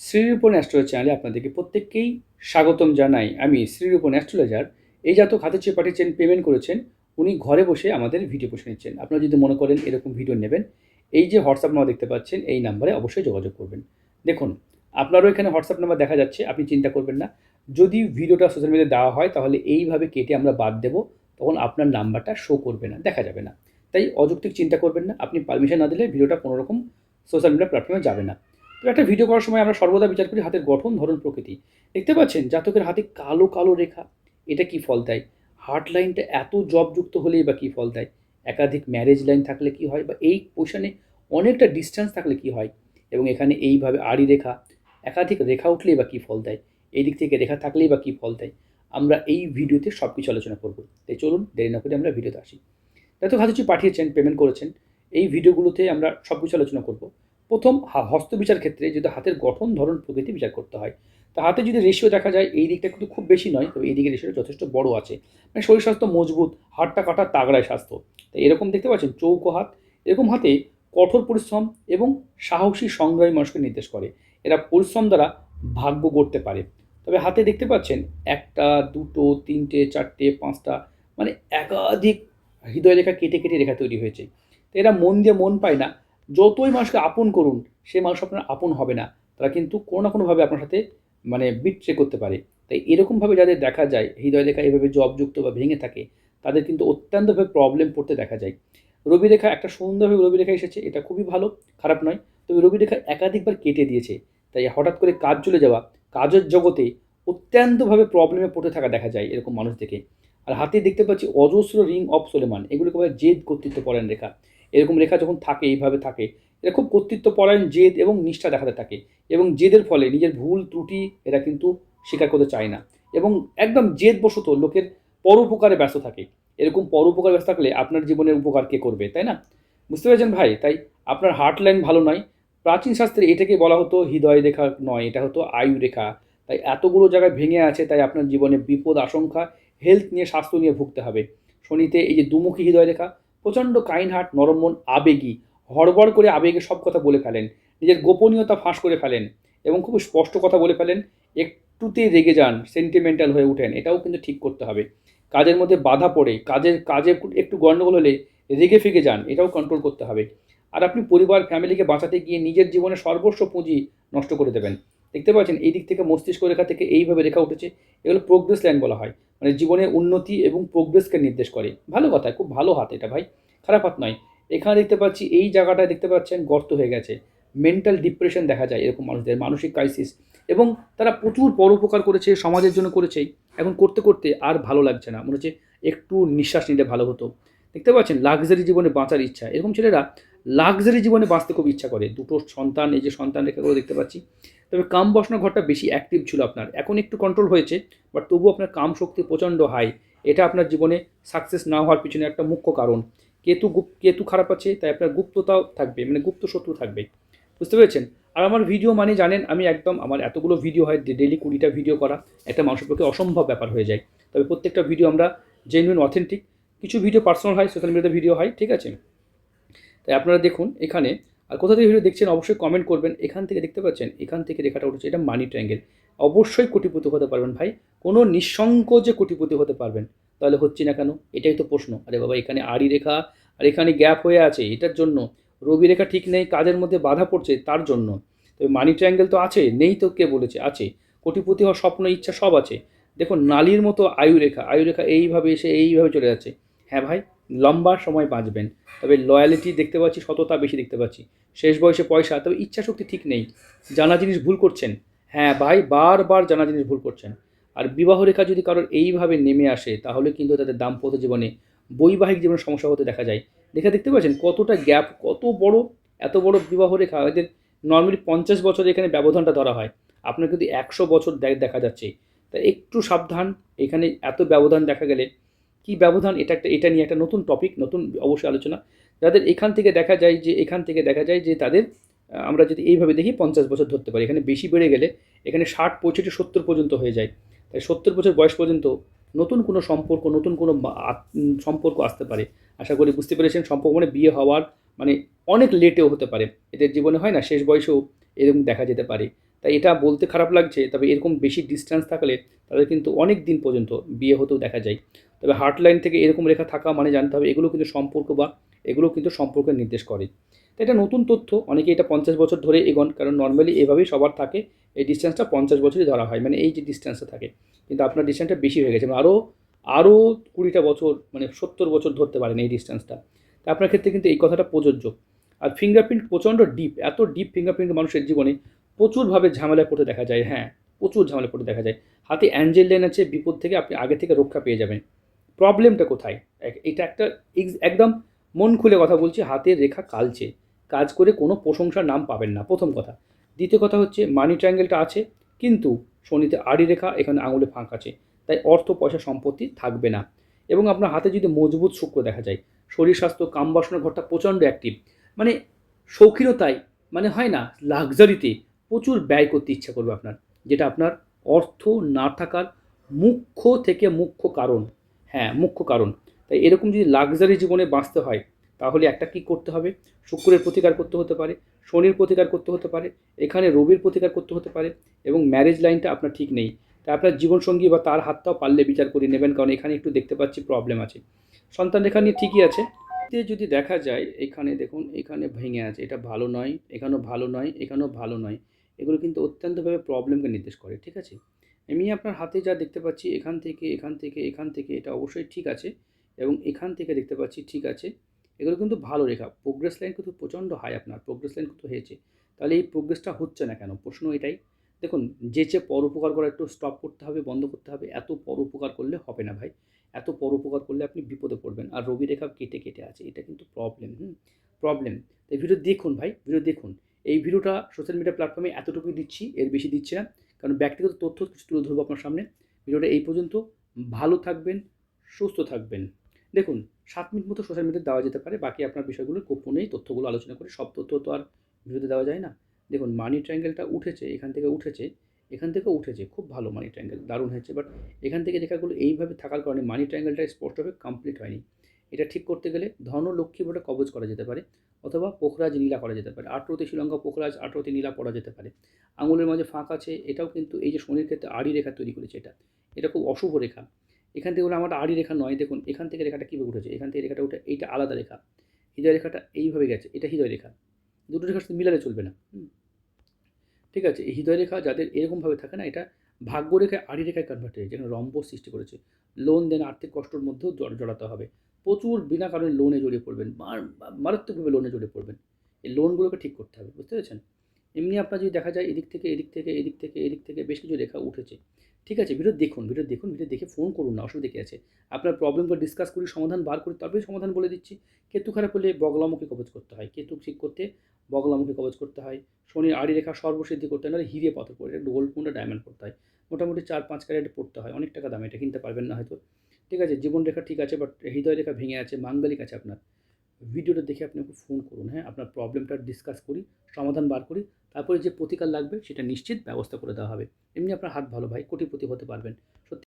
Shrirupan astrologer চ্যানেলে আপনাদেরকে প্রত্যেককেই স্বাগতম জানাই। আমি শ্রীরূপন অ্যাস্ট্রোলজার। এই জাতক হাতে চেয়ে পাঠিয়েছেন, পেমেন্ট করেছেন, উনি ঘরে বসে আমাদের ভিডিও বসে নিচ্ছেন। আপনারা যদি মনে করেন এরকম ভিডিও নেবেন, এই যে হোয়াটসঅ্যাপ নাম্বার দেখতে পাচ্ছেন, এই নাম্বারে অবশ্যই যোগাযোগ করবেন। দেখুন, আপনারও এখানে হোয়াটসঅ্যাপ নাম্বার দেখা যাচ্ছে, আপনি চিন্তা করবেন না। যদি ভিডিওটা সোশ্যাল মিডিয়ায় দেওয়া হয় তাহলে এইভাবে কেটে আমরা বাদ দেবো, তখন আপনার নাম্বারটা শো করবে না, দেখা যাবে না। তাই অযৌক্তিক চিন্তা করবেন না, আপনি পারমিশন না দিলে ভিডিওটা কোনোরকম সোশ্যাল মিডিয়া প্ল্যাটফর্মে যাবে না। তো একটা ভিডিও করার সময় আমরা সর্বদা বিচার করি হাতের গঠন, ধরন, প্রকৃতি। দেখতে পাচ্ছেন জাতকের হাতে কালো কালো রেখা, এটা কি ফল দেয়? হার্ট লাইনটা এত জবযুক্ত হলেই বা কী ফল দেয়? একাধিক ম্যারেজ লাইন থাকলে কি হয়? বা এই পজিশনে অনেকটা ডিস্টেন্স থাকলে কি হয়? এবং এখানে এইভাবে আড়ি রেখা, একাধিক রেখা উঠলেই বা কী ফল দেয়? এই দিক থেকে রেখা থাকলেই বা কী ফল দেয়? আমরা এই ভিডিওতে সব কিছু আলোচনা করব। তাই চলুন দেরি না করে আমরা ভিডিওতে আসি। জাতক হাতে পাঠিয়েছেন, পেমেন্ট করেছেন, এই ভিডিওগুলোতে আমরা সব কিছু আলোচনা করব। প্রথম হস্ত বিচার ক্ষেত্রে যদি হাতের গঠন, ধরন, প্রকৃতি বিচার করতে হয়, তা হাতে যদি রেশিও দেখা যায় এই দিকটা কিন্তু খুব বেশি নয়, তবে এই দিকে রেশিওটা যথেষ্ট বড় আছে। মানে শরীর স্বাস্থ্য মজবুত, হাতটা কাটা তাগড়ায় স্বাস্থ্য। তাই এরকম দেখতে পাচ্ছেন চৌকো হাত, এরকম হাতে কঠোর পরিশ্রম এবং সাহসী সংগ্রামী মানুষকে নির্দেশ করে। এরা পরিশ্রম দ্বারা ভাগ্য গড়তে পারে। তবে হাতে দেখতে পাচ্ছেন একটা, দুটো, তিনটে, চারটে, পাঁচটা, মানে একাধিক হৃদয় রেখা কেটে কেটে রেখা তৈরি হয়েছে। তো এরা মন দিয়ে মন পায় না। যতই মানুষকে আপন করুন, সে মানুষ আপনার আপন হবে না। তারা কিন্তু কোনো না কোনোভাবে আপনার সাথে মানে বিট্রে করতে পারে। তাই এরকমভাবে যাদের দেখা যায় হৃদয় রেখা এভাবে জবযুক্ত বা ভেঙে থাকে, তাদের কিন্তু অত্যন্তভাবে প্রবলেম পড়তে দেখা যায়। রবি রেখা একটা সুন্দরভাবে রবি রেখা এসেছে, এটা খুবই ভালো, খারাপ নয়। তবে রবি রেখা একাধিকবার কেটে দিয়েছে। তাই হঠাৎ করে কাজ চলে যাওয়া, কাজের জগতে অত্যন্তভাবে প্রবলেমে পড়তে থাকা দেখা যায় এরকম মানুষ দেখে। আর হাতে দেখতে পাচ্ছি অজস্র রিং অফ সোলেমান, এগুলোকে বলে জেদ কর্তৃত্বপরায়ণ রেখা। এরকম রেখা যখন থাকে, এইভাবে থাকে, এরা খুব কর্তৃত্বপরায়ণ, জেদ এবং নিষ্ঠা দেখাতে থাকে। এবং জেদের ফলে নিজের ভুল ত্রুটি এরা কিন্তু স্বীকার করতে চায় না। এবং একদম জেদবশত লোকের পরোপকারে ব্যস্ত থাকে। এরকম পরোপকারে ব্যস্ত থাকলে আপনার জীবনের উপকার কে করবে, তাই না? বুঝতে পেরেছেন ভাই? তাই আপনার হার্ট লাইন ভালো নয়। প্রাচীন শাস্ত্রে এটাকে বলা হতো হৃদয় রেখা নয়, এটা হতো আয়ু রেখা। তাই এতগুলো জায়গায় ভেঙে আছে, তাই আপনার জীবনে বিপদ আশঙ্কা, হেলথ নিয়ে, স্বাস্থ্য নিয়ে ভুগতে হবে। শনিতে এই যে দুমুখী হৃদয় রেখা, প্রচণ্ড কাইন্ড হার্ট, নরম মন, আবেগী, হড়বড় করে আবেগে সব কথা বলে ফেলেন, নিজের গোপনীয়তা ফাঁস করে ফেলেন এবং খুব স্পষ্ট কথা বলে ফেলেন। একটুতেই রেগে যান, সেন্টিমেন্টাল হয়ে ওঠেন, এটাও কিন্তু ঠিক করতে হবে। কাজের মধ্যে বাধা পড়ে, কাজে একটু গণ্ডগোল হলে রেগে ফেগে যান, এটাও কন্ট্রোল করতে হবে। আর আপনি পরিবার ফ্যামিলিকে বাঁচাতে গিয়ে নিজের জীবনে সর্বস্ব পুঁজি নষ্ট করে দেবেন। দেখতে পাচ্ছেন এই দিক থেকে মস্তিষ্ক রেখা থেকে এইভাবে রেখা উঠেছে, এগুলো প্রোগ্রেস লাইন বলা হয়। মানে জীবনে উন্নতি এবং প্রোগ্রেসকে নির্দেশ করে। ভালো কথা, খুব ভালো হাত এটা ভাই, খারাপ হাত নয়। এখানে দেখতে পাচ্ছি এই জায়গাটায় দেখতে পাচ্ছেন গর্ত হয়ে গেছে। মেন্টাল ডিপ্রেশন দেখা যায় এরকম মানুষদের, মানসিক ক্রাইসিস। এবং তারা প্রচুর পরোপকার করেছে, সমাজের জন্য করেছে, এখন করতে করতে আর ভালো লাগছে না, মনে হচ্ছে একটু নিঃশ্বাস নিলে ভালো হতো। দেখতে পাচ্ছেন লাক্সারি জীবনে বাঁচার ইচ্ছা, এরকম ছেলেরা লাক্সারি জীবনে বাঁচতে খুব ইচ্ছা করে। দুটো সন্তান, এই যে সন্তান রেখাগুলো দেখতে পাচ্ছি। তবে কাম বাসনা ঘরটা বেশি অ্যাক্টিভ ছিল আপনার, এখন একটু কন্ট্রোল হয়েছে, বাট তবুও আপনার কাম শক্তি প্রচণ্ড হাই। এটা আপনার জীবনে সাকসেস না হওয়ার পিছনে একটা মুখ্য কারণ। কেতু খারাপ আছে, তাই আপনার গুপ্ততাও থাকবে, মানে গুপ্ত শত্রু থাকবে। বুঝতে পেরেছেন? আর আমার ভিডিও মানে জানেন, আমি একদম আমার এতগুলো ভিডিও হয়, ডেলি 20টা ভিডিও করা একটা মানুষের পক্ষে অসম্ভব ব্যাপার হয়ে যায়। তবে প্রত্যেকটা ভিডিও আমরা জেনুইন, অথেন্টিক। কিছু ভিডিও পার্সোনাল হয়, সোশ্যাল মিডিয়াতে ভিডিও হয়, ঠিক আছে? তাই আপনারা দেখুন এখানে। আর কোথা থেকে ভিডিও দেখছেন অবশ্যই কমেন্ট করবেন। এখান থেকে দেখতে পাচ্ছেন, এখান থেকে রেখাটা উঠেছে, এটা মানি ট্রায়াঙ্গেল। অবশ্যই কোটিপতি হতে পারবেন ভাই, কোনো নিঃসংকোচে কোটিপতি হতে পারবেন। তাহলে হচ্ছি না কেন, এটাই তো প্রশ্ন। আরে বাবা, এখানে আড়ি রেখা আর এখানে গ্যাপ হয়ে আছে, এটার জন্য। রবি রেখা ঠিক নেই, কাজের মধ্যে বাধা পড়ছে, তার জন্য। তবে মানি ট্রায়াঙ্গেল তো আছে, নেই তো কে বলেছে, আছে। কোটিপতি হওয়ার স্বপ্ন, ইচ্ছা সব আছে। দেখুন নালীর মতো আয়ু রেখা, আয়ু রেখা এইভাবে এসে এইভাবে চলে যাচ্ছে। হ্যাঁ ভাই, লম্বা সময় বাঁচবেন। তবে লয়ালিটি দেখতে পাচ্ছি, সততা বেশি দেখতে পাচ্ছি। শেষ বয়সে পয়সা, তবে ইচ্ছাশক্তি ঠিক নেই। জানা জিনিস ভুল করছেন। হ্যাঁ ভাই, বারবার জানা জিনিস ভুল করছেন। আর বিবাহ রেখা যদি কারোর এইভাবে নেমে আসে, তাহলে কিন্তু তাদের দাম্পত্য জীবনে, বৈবাহিক জীবনে সমস্যা হতে দেখা যায়। দেখতে পাচ্ছেন কতটা গ্যাপ, কত বড়, এত বড় বিবাহ রেখা। এদের নর্মালি 50 বছর এখানে ব্যবধানটা ধরা হয়, আপনার কিন্তু 100 বছর দেখা যাচ্ছে। তাই একটু সাবধান। এখানে এত ব্যবধান দেখা গেলে কি ব্যবধান, এটা নিয়ে একটা নতুন টপিক, নতুন অবশ্যই আলোচনা। যাদের এখান থেকে দেখা যায় যে, তাদের আমরা যদি এইভাবে দেখি 50 বছর ধরতে পারি, এখানে বেশি বেড়ে গেলে এখানে 60, 65, 70 পর্যন্ত হয়ে যায়। তাই 70 বছর বয়স পর্যন্ত নতুন কোনো সম্পর্ক, নতুন কোনো সম্পর্ক আসতে পারে। আশা করি বুঝতে পেরেছেন। সম্পর্ক মানে বিয়ে হওয়ার, মানে অনেক লেটেও হতে পারে। এদের জীবনে হয় না, শেষ বয়সেও এরকম দেখা যেতে পারে। তাই এটা বলতে খারাপ লাগছে, তবে এরকম বেশি ডিস্টেন্স থাকলে তাদের কিন্তু অনেক দিন পর্যন্ত বিয়ে হতেও দেখা যায়। তবে হার্ট লাইন থেকে এরকম রেখা থাকা মানে জানতে হবে এগুলো কিন্তু সম্পর্ক বা এগুলো কিন্তু সম্পর্কের নির্দেশ করে। তো এটা নতুন তথ্য, অনেকে এটা 50 বছর ধরে এগোন, কারণ নর্মালি এভাবেই সবার থাকে। এই ডিস্টেন্সটা 50 বছরই ধরা হয়, মানে এই যে ডিস্টেন্সটা থাকে। কিন্তু আপনার ডিস্টেন্সটা বেশি হয়ে গেছে, মানে আরও 20টা বছর, মানে 70 বছর ধরতে পারেন এই ডিস্টেন্সটা। তা আপনার ক্ষেত্রে কিন্তু এই কথাটা প্রযোজ্য। আর ফিঙ্গারপ্রিন্ট প্রচণ্ড ডিপ, এত ডিপ ফিঙ্গারপ্রিন্ট মানুষের জীবনে প্রচুরভাবে ঝামেলায় পড়তে দেখা যায়। হ্যাঁ, প্রচুর ঝামেলা পড়তে দেখা যায়। হাতে অ্যাঞ্জেল লাইন আছে, বিপদ থেকে আপনি আগে থেকে রক্ষা পেয়ে যাবেন। প্রবলেমটা কোথায়? এটা একটা একদম মন খুলে কথা বলছি, হাতের রেখা কালচে কাজ করে কোনো প্রশংসার নাম পাবেন না, প্রথম কথা। দ্বিতীয় কথা হচ্ছে মানি ট্রায়াঙ্গেলটা আছে, কিন্তু শনিতে আড়ি রেখা, এখানে আঙুলে ফাঁক আছে। তাই অর্থ পয়সা সম্পত্তি থাকবে না। এবং আপনার হাতে যদি মজবুত শুক্র দেখা যায়, শরীর স্বাস্থ্য কাম বাসনার ঘরটা প্রচণ্ড অ্যাক্টিভ, মানে শৌখিনতায়, মানে হয় না লাক্সারিতে প্রচুর ব্যয় করতে ইচ্ছা করবে আপনার, যেটা আপনার অর্থ না থাকার মুখ্য থেকে মুখ্য কারণ। হ্যাঁ, মুখ্য কারণ। তাই এরকম যদি লাক্সারি জীবনে বাঁচতে হয়, তাহলে একটা কী করতে হবে, শুক্রের প্রতিকার করতে হতে পারে, শনির প্রতিকার করতে হতে পারে, এখানে রবির প্রতিকার করতে হতে পারে। এবং ম্যারেজ লাইনটা আপনার ঠিক নেই, তাই আপনার জীবনসঙ্গী বা তার হাতটাও পারলে বিচার করে নেবেন, কারণ এখানে একটু দেখতে পাচ্ছি প্রবলেম আছে। সন্তান রেখা নিয়ে ঠিকই আছে। এতে যদি দেখা যায় এখানে দেখুন, এখানে ভেঙে আছে, এটা ভালো নয়, এখানেও ভালো নয়, এখানেও ভালো নয়। এগুলো কিন্তু অত্যন্তভাবে প্রবলেমকে নির্দেশ করে, ঠিক আছে? এমনি আপনার হাতে যা দেখতে পাচ্ছি, এখান থেকে এখান থেকে এখান থেকে এটা অবশ্যই ঠিক আছে, এবং এখান থেকে দেখতে পাচ্ছি ঠিক আছে। এগুলো কিন্তু ভালো রেখা, প্রোগ্রেস লাইন কিন্তু প্রচণ্ড হাই, আপনার প্রোগ্রেস লাইন কিন্তু হয়েছে। তাহলে এই প্রোগ্রেসটা হচ্ছে না কেন, প্রশ্ন এটাই। দেখুন, যেচে পরোপকার করা একটু স্টপ করতে হবে, বন্ধ করতে হবে। এত পরোপকার করলে হবে না ভাই, এত পরোপকার করলে আপনি বিপদে পড়বেন। আর রবি রেখা কেটে কেটে আছে, এটা কিন্তু প্রবলেম, প্রবলেম। তাই ভিডিও দেখুন ভাই, ভিডিও দেখুন। এই ভিডিওটা সোশ্যাল মিডিয়া প্ল্যাটফর্মে এতটুকুই দিচ্ছি, এর বেশি দিচ্ছি না, কারণ ব্যক্তিগত তথ্য কিছু তুলে ধরবো আপনার সামনে। ভিডিওটা এই পর্যন্ত। ভালো থাকবেন, সুস্থ থাকবেন। দেখুন, 7 মিনিট মতো সোশ্যাল মিডিয়ায় দেওয়া যেতে পারে, বাকি আপনার বিষয়গুলো গোপনেই তথ্যগুলো আলোচনা করে, সব তথ্য তো আর ভিডিওতে দেওয়া যায় না। দেখুন, মানি ট্রায়াঙ্গেলটা উঠেছে, এখান থেকে উঠেছে, এখান থেকেও উঠেছে, খুব ভালো মানি ট্রায়াঙ্গেল, দারুণ হয়েছে। বাট এখান থেকে রেখাগুলো এইভাবে থাকার কারণে মানি ট্রায়াঙ্গেলটা স্পষ্টভাবে কমপ্লিট হয়নি। এটা ঠিক করতে গেলে ধন লক্ষ্মী বোর্ডে কবজ করা যেতে পারে, অথবা পোখরাজ নীলা করা যেতে পারে। 18তে শ্রীলঙ্কা পোখরাজ, 18তে নীলা পড়া যেতে পারে। আঙুলের মাঝে ফাঁক আছে, এটাও কিন্তু এই যে শনির ক্ষেত্রে আড়ি রেখা তৈরি করেছে, এটা খুব অশুভ রেখা। এখান থেকে হলো আমার আড়ি রেখা নয়, দেখুন এখান থেকে রেখাটা কীভাবে উঠেছে, এখান থেকে রেখাটা উঠে এইটা আলাদা রেখা। হৃদয় রেখাটা এইভাবে গেছে, এটা হৃদয় রেখা। দুটো রেখার সাথে মিলালে চলবে না। ঠিক আছে, এই হৃদয় রেখা যাদের এরকমভাবে থাকে না, এটা ভাগ্য রেখায় আড়ি রেখায় কনভার্ট হয়ে যেখানে রম্বস সৃষ্টি করেছে। লোন দেন, আর্থিক কষ্টের মধ্যেও জড়াতে হবে, প্রচুর বিনা কারণে লোনে জড়িয়ে পড়বেন, মারাত্মকভাবে লোনে জড়িয়ে পড়বেন। এই লোনগুলোকে ঠিক করতে হবে, বুঝতে পেরেছেন? এমনি আপনার যদি দেখা যায় এদিক থেকে এদিক থেকে এদিক থেকে এদিক থেকে বেশ কিছু রেখা উঠেছে। ঠিক আছে, ভিডিও দেখুন, ভিডিও দেখুন, ভিডিও দেখে ফোন করুন না, অসুবিধা কী আছে? আপনার প্রবলেমগুলো ডিসকাস করি, সমাধান বার করি, তারপরে সমাধান বলে দিচ্ছি। কেতু খারাপ হলে বগলামুখী কবজ করতে হয়, কেতু ঠিক করতে বগলামুখী কবজ করতে হয়। শনির আড়ি রেখা সর্বসিদ্ধি করতে হয়, নাহলে হিরে পাথর পড়ে, এটা গোল্ড কোনটা ডায়মন্ড পড়তে হয়। মোটামুটি 4-5 ক্যারেট পড়তে হয়, অনেক টাকা দাম, এটা কিনতে পারবেন না হয়তো। ঠিক আছে, জীবন রেখা ঠিক আছে, বাট হৃদয় রেখা ভেঙে আছে, মাঙ্গলিক আছে আপনার। ভিডিওটা দেখে আপনি আমাকে ফোন করুন, হ্যাঁ? আপনার প্রবলেমটা ডিসকাস করি, সমাধান বার করি, তারপরে যে প্রতিকার লাগবে সেটা নিশ্চিত ব্যবস্থা করে দেওয়া হবে। এমনি আপনার হাত ভালো ভাই, কোটিপতি হতে পারবেন। সত্যি।